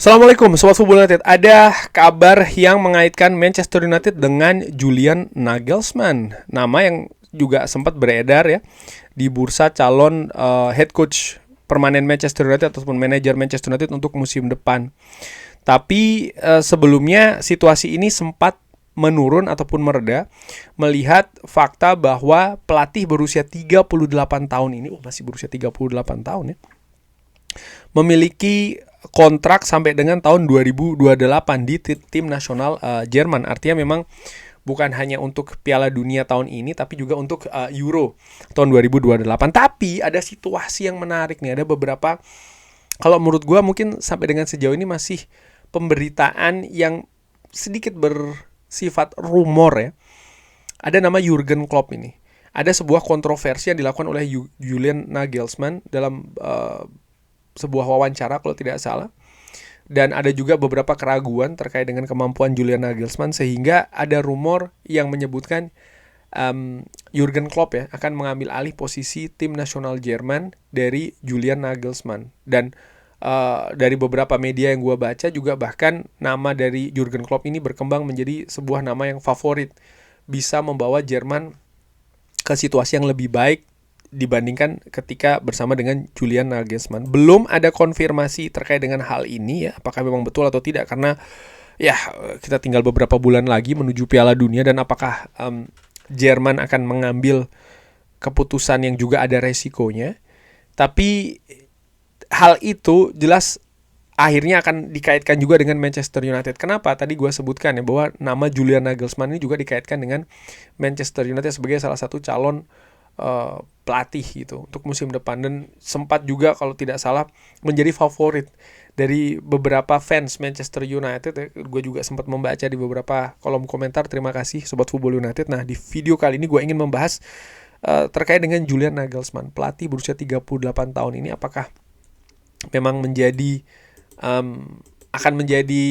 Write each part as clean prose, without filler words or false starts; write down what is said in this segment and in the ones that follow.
Assalamualaikum Sobat Football United. Ada kabar yang mengaitkan Manchester United dengan Julian Nagelsmann, nama yang juga sempat beredar ya di bursa calon head coach permanen Manchester United ataupun manajer Manchester United untuk musim depan. Tapi sebelumnya situasi ini sempat menurun ataupun mereda melihat fakta bahwa pelatih berusia 38 tahun ini, masih berusia 38 tahun ya, memiliki kontrak sampai dengan tahun 2028 di tim nasional Jerman. Artinya memang bukan hanya untuk Piala Dunia tahun ini, tapi juga untuk Euro tahun 2028. Tapi ada situasi yang menarik nih. Ada beberapa, kalau menurut gue mungkin sampai dengan sejauh ini masih pemberitaan yang sedikit bersifat rumor ya. Ada nama Jurgen Klopp ini. Ada sebuah kontroversi yang dilakukan oleh Julian Nagelsmann dalam sebuah wawancara kalau tidak salah. Dan ada juga beberapa keraguan terkait dengan kemampuan Julian Nagelsmann, sehingga ada rumor yang menyebutkan Jurgen Klopp ya akan mengambil alih posisi tim nasional Jerman dari Julian Nagelsmann. Dan dari beberapa media yang gue baca juga bahkan nama dari Jurgen Klopp ini berkembang menjadi sebuah nama yang favorit, bisa membawa Jerman ke situasi yang lebih baik dibandingkan ketika bersama dengan Julian Nagelsmann. Belum ada konfirmasi terkait dengan hal ini ya, apakah memang betul atau tidak, karena ya kita tinggal beberapa bulan lagi menuju Piala Dunia, dan apakah Jerman akan mengambil keputusan yang juga ada resikonya. Tapi hal itu jelas akhirnya akan dikaitkan juga dengan Manchester United. Kenapa? Tadi gue sebutkan ya bahwa nama Julian Nagelsmann ini juga dikaitkan dengan Manchester United sebagai salah satu calon pelatih gitu untuk musim depan, dan sempat juga kalau tidak salah menjadi favorit dari beberapa fans Manchester United ya. Gue juga sempat membaca di beberapa kolom komentar. Terima kasih Sobat Football United. Nah, di video kali ini gue ingin membahas terkait dengan Julian Nagelsmann, pelatih berusia 38 tahun ini, apakah memang menjadi akan menjadi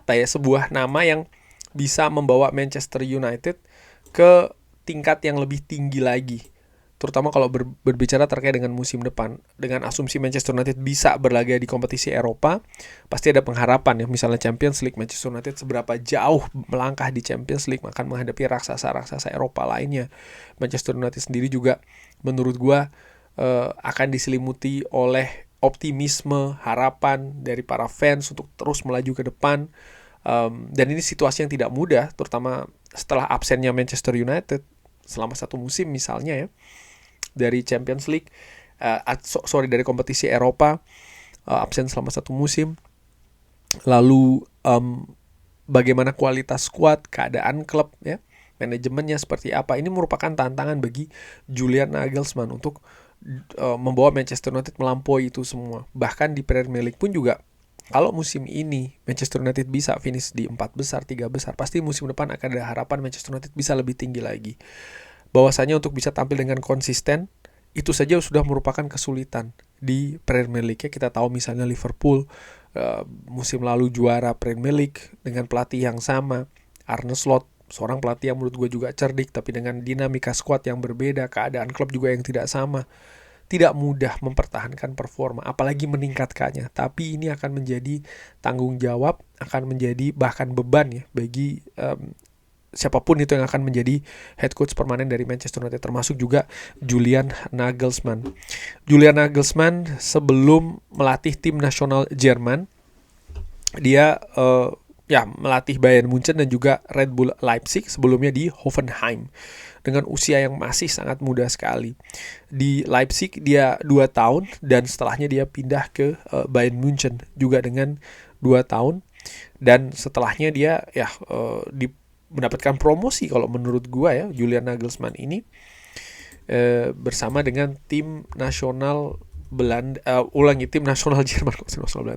sebuah nama yang bisa membawa Manchester United ke tingkat yang lebih tinggi lagi, terutama kalau berbicara terkait dengan musim depan. Dengan asumsi Manchester United bisa berlaga di kompetisi Eropa, pasti ada pengharapan ya, misalnya Champions League. Manchester United seberapa jauh melangkah di Champions League akan menghadapi raksasa-raksasa Eropa lainnya. Manchester United sendiri juga menurut gua akan diselimuti oleh optimisme, harapan dari para fans untuk terus melaju ke depan. Dan ini situasi yang tidak mudah, terutama setelah absennya Manchester United selama satu musim misalnya ya, dari Champions League, dari kompetisi Eropa, absen selama satu musim. Lalu bagaimana kualitas skuad, keadaan klub ya, manajemennya seperti apa, ini merupakan tantangan bagi Julian Nagelsmann untuk membawa Manchester United melampaui itu semua. Bahkan di Premier League pun juga, kalau musim ini Manchester United bisa finish di 4 besar, 3 besar, pasti musim depan akan ada harapan Manchester United bisa lebih tinggi lagi. Bahwasanya untuk bisa tampil dengan konsisten, itu saja sudah merupakan kesulitan di Premier League ya. Kita tahu misalnya Liverpool musim lalu juara Premier League dengan pelatih yang sama, Arne Slot, seorang pelatih yang menurut gue juga cerdik, tapi dengan dinamika skuad yang berbeda, keadaan klub juga yang tidak sama. Tidak mudah mempertahankan performa, apalagi meningkatkannya. Tapi ini akan menjadi tanggung jawab, akan menjadi bahkan beban ya bagi siapapun itu yang akan menjadi head coach permanen dari Manchester United, termasuk juga Julian Nagelsmann. Julian Nagelsmann sebelum melatih tim nasional Jerman, dia melatih Bayern Munchen dan juga Red Bull Leipzig, sebelumnya di Hoffenheim, dengan usia yang masih sangat muda sekali. Di Leipzig dia 2 tahun, dan setelahnya dia pindah ke Bayern Munchen juga dengan 2 tahun. Dan setelahnya dia mendapatkan promosi kalau menurut gua ya, Julian Nagelsmann ini bersama dengan tim nasional tim nasional Jerman,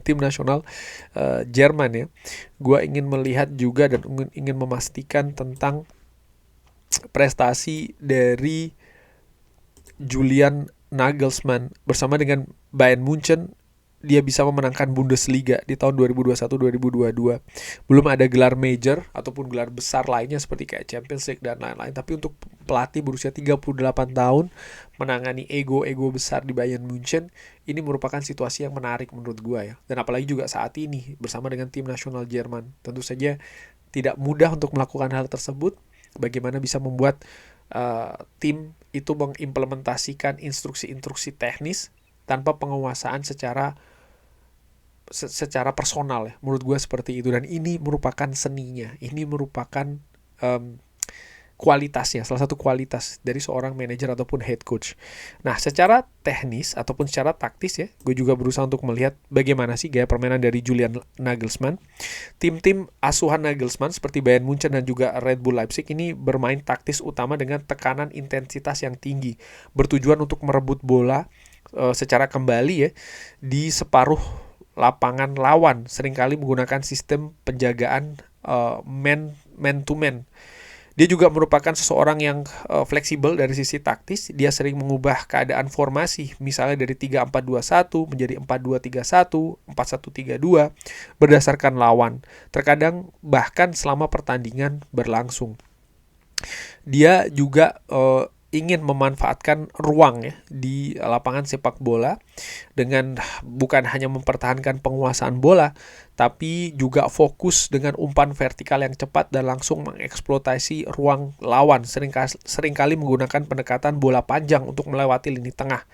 tim nasional Jerman ya. Gua ingin melihat juga dan ingin memastikan tentang prestasi dari Julian Nagelsmann bersama dengan Bayern Munchen dia bisa memenangkan Bundesliga di tahun 2021-2022. Belum ada gelar major ataupun gelar besar lainnya seperti kayak Champions League dan lain-lain. Tapi untuk pelatih berusia 38 tahun menangani ego-ego besar di Bayern Munchen, ini merupakan situasi yang menarik menurut gua ya. Dan apalagi juga saat ini bersama dengan tim nasional Jerman. Tentu saja tidak mudah untuk melakukan hal tersebut. Bagaimana bisa membuat tim itu mengimplementasikan instruksi-instruksi teknis tanpa penguasaan secara personal ya, menurut gue seperti itu. Dan ini merupakan seninya, ini merupakan kualitasnya, salah satu kualitas dari seorang manajer ataupun head coach. Nah, secara teknis ataupun secara taktis ya, gue juga berusaha untuk melihat bagaimana sih gaya permainan dari Julian Nagelsmann. Tim-tim asuhan Nagelsmann seperti Bayern Munchen dan juga Red Bull Leipzig ini bermain taktis utama dengan tekanan intensitas yang tinggi, bertujuan untuk merebut bola secara kembali ya di separuh lapangan lawan, seringkali menggunakan sistem penjagaan man to man. Dia juga merupakan seseorang yang fleksibel dari sisi taktis. Dia sering mengubah keadaan formasi, misalnya dari 3-4-2-1 menjadi 4-2-3-1, 4-1-3-2 berdasarkan lawan. Terkadang bahkan selama pertandingan berlangsung. Dia juga ingin memanfaatkan ruang ya di lapangan sepak bola dengan bukan hanya mempertahankan penguasaan bola, tapi juga fokus dengan umpan vertikal yang cepat dan langsung mengeksploitasi ruang lawan, seringkali menggunakan pendekatan bola panjang untuk melewati lini tengah.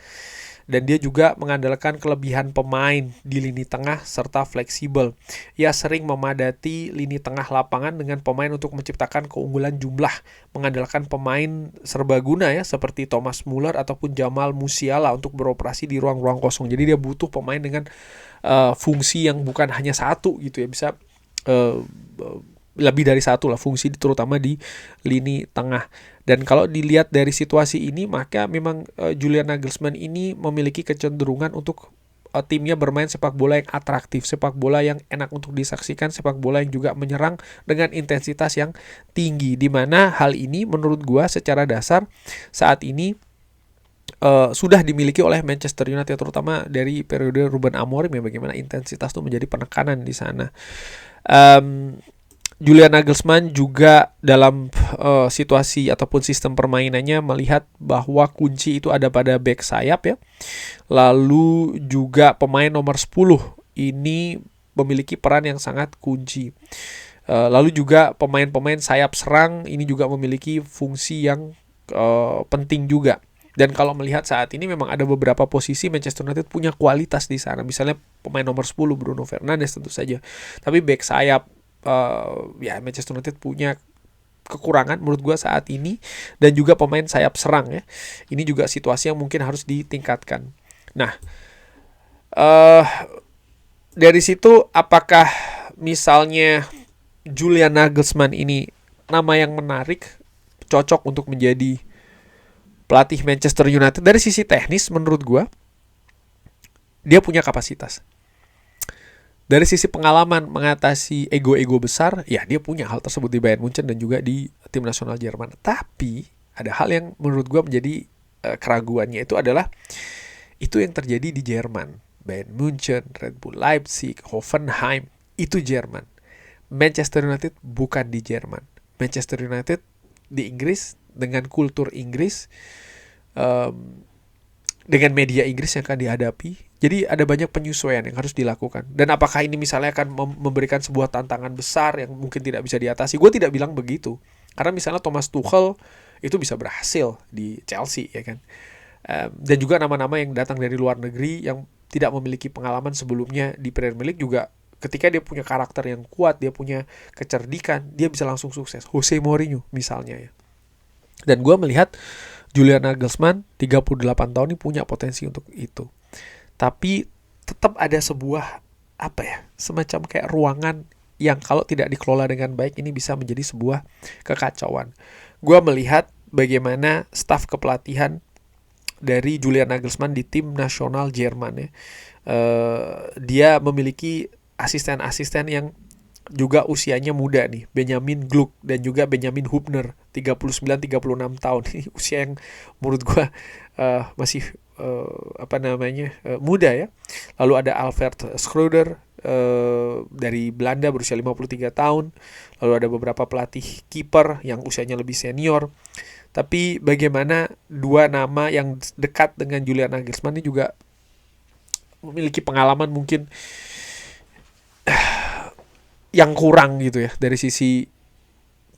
Dan dia juga mengandalkan kelebihan pemain di lini tengah serta fleksibel. Ia sering memadati lini tengah lapangan dengan pemain untuk menciptakan keunggulan jumlah, mengandalkan pemain serbaguna ya seperti Thomas Muller ataupun Jamal Musiala untuk beroperasi di ruang-ruang kosong. Jadi dia butuh pemain dengan fungsi yang bukan hanya satu gitu ya, bisa lebih dari satu lah fungsi, terutama di lini tengah. Dan kalau dilihat dari situasi ini, maka memang Julian Nagelsmann ini memiliki kecenderungan untuk timnya bermain sepak bola yang atraktif, sepak bola yang enak untuk disaksikan, sepak bola yang juga menyerang dengan intensitas yang tinggi. Di mana hal ini menurut gua secara dasar saat ini sudah dimiliki oleh Manchester United, terutama dari periode Ruben Amorim ya, bagaimana intensitas itu menjadi penekanan di sana. Julian Nagelsmann juga dalam situasi ataupun sistem permainannya melihat bahwa kunci itu ada pada back sayap ya. Lalu juga pemain nomor 10 ini memiliki peran yang sangat kunci. Lalu juga pemain-pemain sayap serang ini juga memiliki fungsi yang penting juga. Dan kalau melihat saat ini memang ada beberapa posisi Manchester United punya kualitas di sana. Misalnya pemain nomor 10 Bruno Fernandes tentu saja. Tapi back sayap ya Manchester United punya kekurangan menurut gue saat ini. Dan juga pemain sayap serang ya. Ini juga situasi yang mungkin harus ditingkatkan. Nah, dari situ apakah misalnya Julian Nagelsmann ini nama yang menarik, cocok untuk menjadi pelatih Manchester United? Dari sisi teknis menurut gue dia punya kapasitas. Dari sisi pengalaman mengatasi ego-ego besar, ya dia punya hal tersebut di Bayern Munchen dan juga di tim nasional Jerman. Tapi ada hal yang menurut gue menjadi keraguannya, itu adalah itu yang terjadi di Jerman. Bayern Munchen, Red Bull Leipzig, Hoffenheim, itu Jerman. Manchester United bukan di Jerman. Manchester United di Inggris dengan kultur Inggris, dengan media Inggris yang akan dihadapi. Jadi ada banyak penyesuaian yang harus dilakukan. Dan apakah ini misalnya akan memberikan sebuah tantangan besar yang mungkin tidak bisa diatasi? Gue tidak bilang begitu. Karena misalnya Thomas Tuchel itu bisa berhasil di Chelsea ya kan. Dan juga nama-nama yang datang dari luar negeri yang tidak memiliki pengalaman sebelumnya di Premier League juga, ketika dia punya karakter yang kuat, dia punya kecerdikan, dia bisa langsung sukses. Jose Mourinho misalnya ya. Dan gue melihat Julian Nagelsmann 38 tahun ini punya potensi untuk itu. Tapi tetap ada sebuah semacam kayak ruangan yang kalau tidak dikelola dengan baik ini bisa menjadi sebuah kekacauan. Gue melihat bagaimana staf kepelatihan dari Julian Nagelsmann di tim nasional Jerman ya. Dia memiliki asisten-asisten yang juga usianya muda nih, Benjamin Gluck dan juga Benjamin Hubner, 39-36 tahun. Ini usia yang menurut gue masih muda ya. Lalu ada Alfred Schreuder dari Belanda berusia 53 tahun. Lalu ada beberapa pelatih kiper yang usianya lebih senior. Tapi bagaimana dua nama yang dekat dengan Julian Nagelsmann ini juga memiliki pengalaman mungkin yang kurang gitu ya dari sisi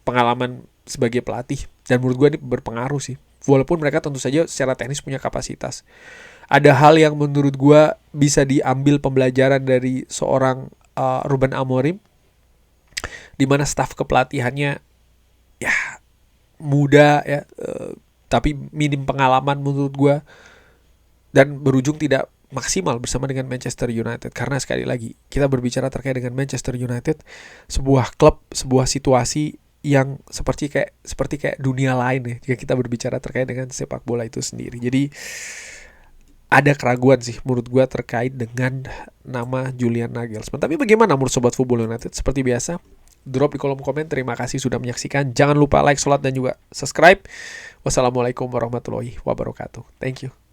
pengalaman sebagai pelatih. Dan menurut gue ini berpengaruh sih. Walaupun mereka tentu saja secara teknis punya kapasitas. Ada hal yang menurut gue bisa diambil pembelajaran dari seorang Ruben Amorim, di mana staf kepelatihannya ya muda ya, tapi minim pengalaman menurut gue, dan berujung tidak maksimal bersama dengan Manchester United. Karena sekali lagi kita berbicara terkait dengan Manchester United, sebuah klub, sebuah situasi yang seperti kayak dunia lain ya jika kita berbicara terkait dengan sepak bola itu sendiri. Jadi ada keraguan sih menurut gue terkait dengan nama Julian Nagelsmann. Tapi bagaimana menurut Sobat Football United? Seperti biasa, drop di kolom komen. Terima kasih sudah menyaksikan. Jangan lupa like, sholat, dan juga subscribe. Wassalamualaikum warahmatullahi wabarakatuh. Thank you.